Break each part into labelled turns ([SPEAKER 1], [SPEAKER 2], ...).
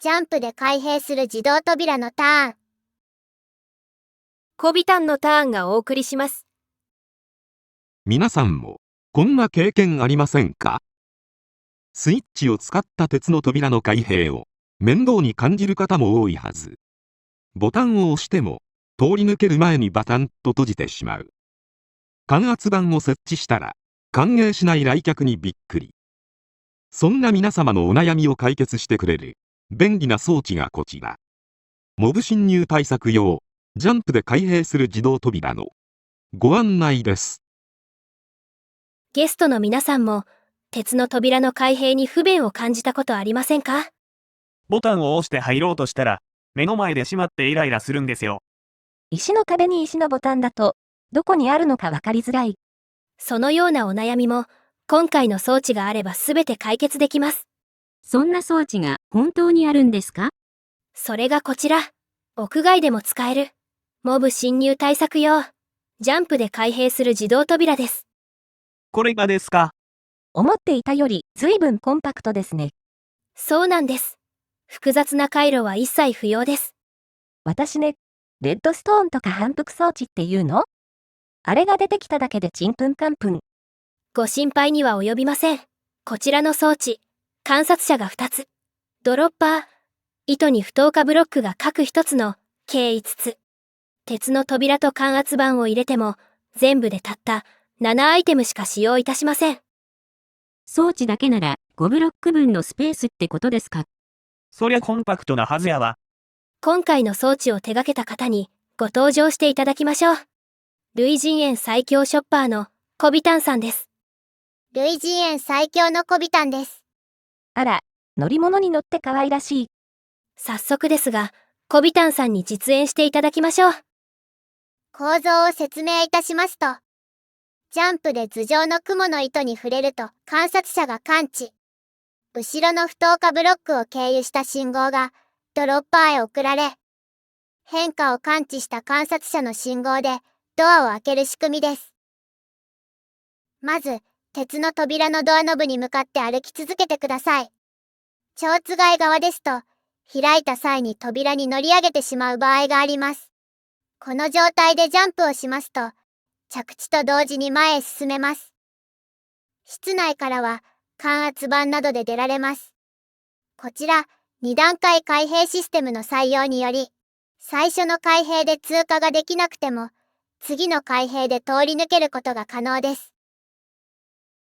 [SPEAKER 1] ジャンプで開閉する自動扉のターン。
[SPEAKER 2] コビタンのターンがお送りします。
[SPEAKER 3] 皆さんもこんな経験ありませんか？スイッチを使った鉄の扉の開閉を面倒に感じる方も多いはず。ボタンを押しても通り抜ける前にバタンと閉じてしまう。感圧板を設置したら歓迎しない来客にびっくり。そんな皆様のお悩みを解決してくれる便利な装置がこちら。モブ侵入対策用ジャンプで開閉する自動扉のご案内です。
[SPEAKER 2] ゲストの皆さんも鉄の扉の開閉に不便を感じたことありませんか？
[SPEAKER 4] ボタンを押して入ろうとしたら、目の前で閉まってイライラするんですよ。
[SPEAKER 5] 石の壁に石のボタンだと、どこにあるのかわかりづらい。
[SPEAKER 2] そのようなお悩みも今回の装置があればすべて解決できます。
[SPEAKER 6] そんな装置が本当にあるんですか？
[SPEAKER 2] それがこちら。屋外でも使えるモブ侵入対策用ジャンプで開閉する自動扉です。
[SPEAKER 4] これがですか？
[SPEAKER 5] 思っていたより随分コンパクトですね。
[SPEAKER 2] そうなんです。複雑な回路は一切不要です。
[SPEAKER 5] 私ね、レッドストーンとか反復装置っていうの？あれが出てきただけでちんぷんかんぷん。
[SPEAKER 2] ご心配には及びません。こちらの装置、観察者が2つ。ドロッパー、糸に不透過ブロックが各1つの計5つ。鉄の扉と感圧板を入れても全部でたった7アイテムしか使用いたしません。
[SPEAKER 6] 装置だけなら5ブロック分のスペースってことですか？
[SPEAKER 4] そりゃコンパクトなはずやわ。
[SPEAKER 2] 今回の装置を手掛けた方にご登場していただきましょう。類人猿最強ショッパーのコビタンさんです。
[SPEAKER 1] 類人猿最強のコビタンです。
[SPEAKER 5] あら、乗り物に乗って可愛らしい。
[SPEAKER 2] 早速ですが、コビタンさんに実演していただきましょう。
[SPEAKER 1] 構造を説明いたしますと、ジャンプで頭上の雲の糸に触れると観察者が感知。後ろの不透過ブロックを経由した信号がドロッパーへ送られ、変化を感知した観察者の信号でドアを開ける仕組みです。まず、鉄の扉のドアノブに向かって歩き続けてください。蝶つがい側ですと、開いた際に扉に乗り上げてしまう場合があります。この状態でジャンプをしますと、着地と同時に前へ進めます。室内からは感圧板などで出られます。こちら、2段階開閉システムの採用により、最初の開閉で通過ができなくても、次の開閉で通り抜けることが可能です。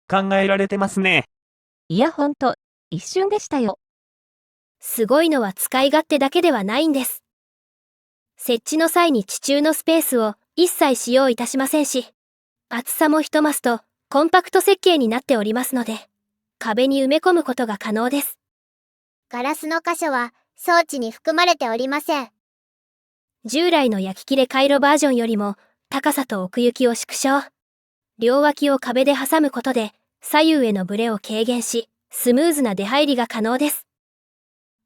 [SPEAKER 4] 考えられてますね。
[SPEAKER 5] いやほんと、一瞬でしたよ。
[SPEAKER 2] すごいのは使い勝手だけではないんです。設置の際に地中のスペースを一切使用いたしませんし、厚さも1マスとコンパクト設計になっておりますので、壁に埋め込むことが可能です。
[SPEAKER 1] ガラスの箇所は装置に含まれておりません。
[SPEAKER 2] 従来の焼き切れ回路バージョンよりも高さと奥行きを縮小。両脇を壁で挟むことで左右へのブレを軽減し、スムーズな出入りが可能です。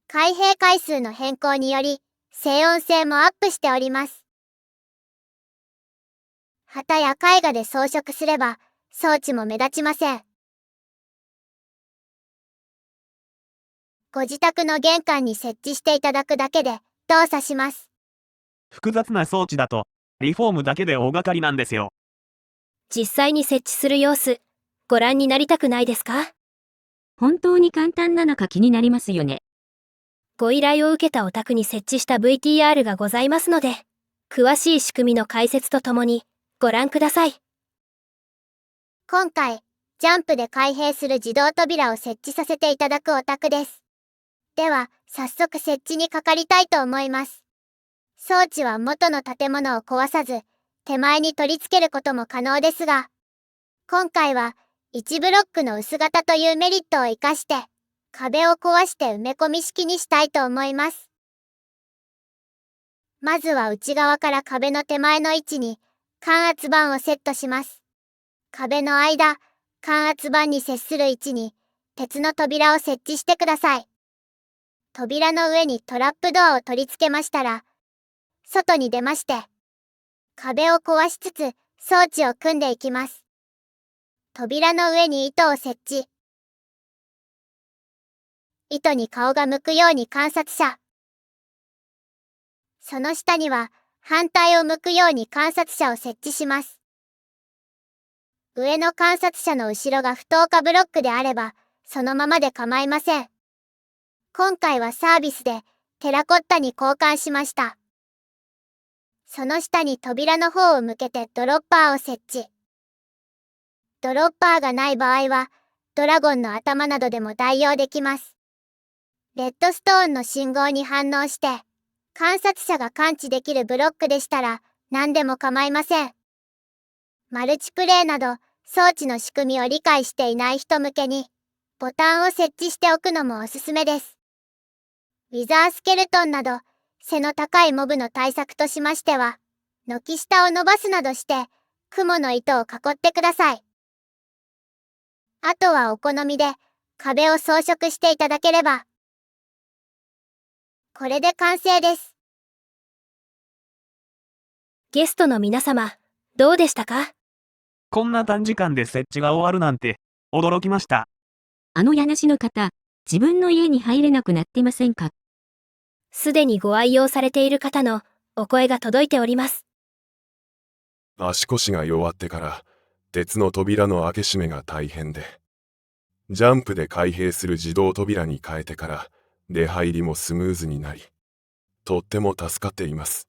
[SPEAKER 1] 開閉回数の変更により、静音性もアップしております。旗や絵画で装飾すれば、装置も目立ちません。ご自宅の玄関に設置していただくだけで動作します。
[SPEAKER 4] 複雑な装置だと、リフォームだけで大掛かりなんですよ。
[SPEAKER 2] 実際に設置する様子、ご覧になりたくないですか？
[SPEAKER 6] 本当に簡単なのか気になりますよね。
[SPEAKER 2] ご依頼を受けたお宅に設置した VTR がございますので、詳しい仕組みの解説とともにご覧ください。
[SPEAKER 1] 今回、ジャンプで開閉する自動扉を設置させていただくお宅です。では、早速設置にかかりたいと思います。装置は元の建物を壊さず、手前に取り付けることも可能ですが、今回は1ブロックの薄型というメリットを生かして、壁を壊して埋め込み式にしたいと思います。まずは内側から壁の手前の位置に感圧板をセットします。壁の間、感圧板に接する位置に鉄の扉を設置してください。扉の上にトラップドアを取り付けましたら、外に出まして、壁を壊しつつ装置を組んでいきます。扉の上に糸を設置。糸に顔が向くように観察者。その下には、反対を向くように観察者を設置します。上の観察者の後ろが不透過ブロックであれば、そのままで構いません。今回はサービスで、テラコッタに交換しました。その下に扉の方を向けてドロッパーを設置。ドロッパーがない場合は、ドラゴンの頭などでも代用できます。レッドストーンの信号に反応して、観察者が感知できるブロックでしたら、何でも構いません。マルチプレイなど、装置の仕組みを理解していない人向けに、ボタンを設置しておくのもおすすめです。ウィザースケルトンなど、背の高いモブの対策としましては、軒下を伸ばすなどして、雲の糸を囲ってください。あとはお好みで、壁を装飾していただければ。これで完成です。
[SPEAKER 2] ゲストの皆様、どうでしたか？
[SPEAKER 4] こんな短時間で設置が終わるなんて、驚きました。
[SPEAKER 6] あの家主の方、自分の家に入れなくなってませんか？
[SPEAKER 2] すでにご愛用されている方のお声が届いております。
[SPEAKER 7] 足腰が弱ってから、鉄の扉の開け閉めが大変で、ジャンプで開閉する自動扉に変えてから、出入りもスムーズになり、とっても助かっています。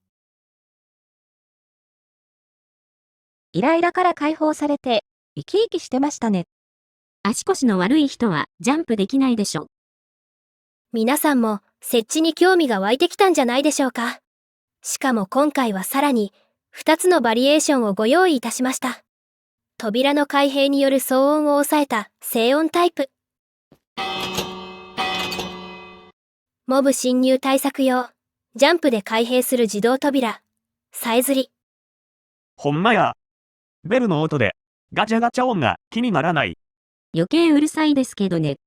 [SPEAKER 5] イライラから解放されて、生き生きしてましたね。
[SPEAKER 6] 足腰の悪い人はジャンプできないでしょ。
[SPEAKER 2] 皆さんも設置に興味が湧いてきたんじゃないでしょうか。しかも今回はさらに2つのバリエーションをご用意いたしました。扉の開閉による騒音を抑えた静音タイプ。モブ侵入対策用、ジャンプで開閉する自動扉、さえずり。
[SPEAKER 4] ほんまや。ベルの音で、ガチャガチャ音が気にならない。
[SPEAKER 6] 余計うるさいですけどね。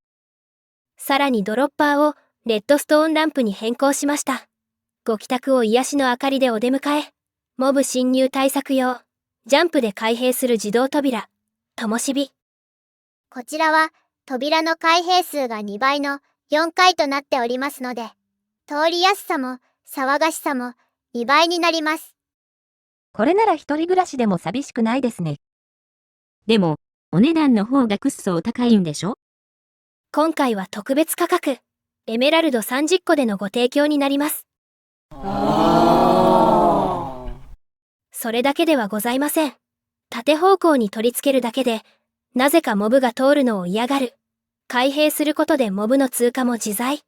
[SPEAKER 2] さらにドロッパーをレッドストーンランプに変更しました。ご帰宅を癒しの明かりでお出迎え。モブ侵入対策用、ジャンプで開閉する自動扉、ともしび。
[SPEAKER 1] こちらは扉の開閉数が2倍の4回となっておりますので、通りやすさも騒がしさも2倍になります。
[SPEAKER 5] これなら一人暮らしでも寂しくないですね。
[SPEAKER 6] でも、お値段の方がくっそお高いんでしょ？
[SPEAKER 2] 今回は特別価格、エメラルド30個でのご提供になります。それだけではございません。縦方向に取り付けるだけで、なぜかモブが通るのを嫌がる。開閉することでモブの通過も自在。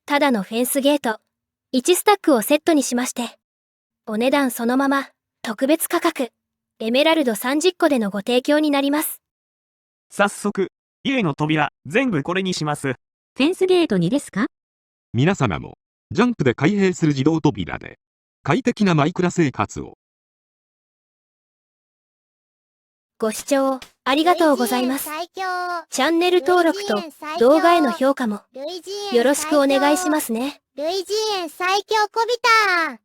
[SPEAKER 2] ただのフェンスゲート、1スタックをセットにしまして、お値段そのまま、特別価格、エメラルド30個でのご提供になります。
[SPEAKER 4] 早速、家の扉、全部これにします。
[SPEAKER 6] フェンスゲートにですか？
[SPEAKER 3] 皆様も、ジャンプで開閉する自動扉で、快適なマイクラ生活を。
[SPEAKER 2] ご視聴ありがとうございます。
[SPEAKER 1] 最強。
[SPEAKER 2] チャンネル登録と動画への評価も
[SPEAKER 1] 類人猿
[SPEAKER 2] よろしくお願いしますね。
[SPEAKER 1] 類人猿最強こびたん。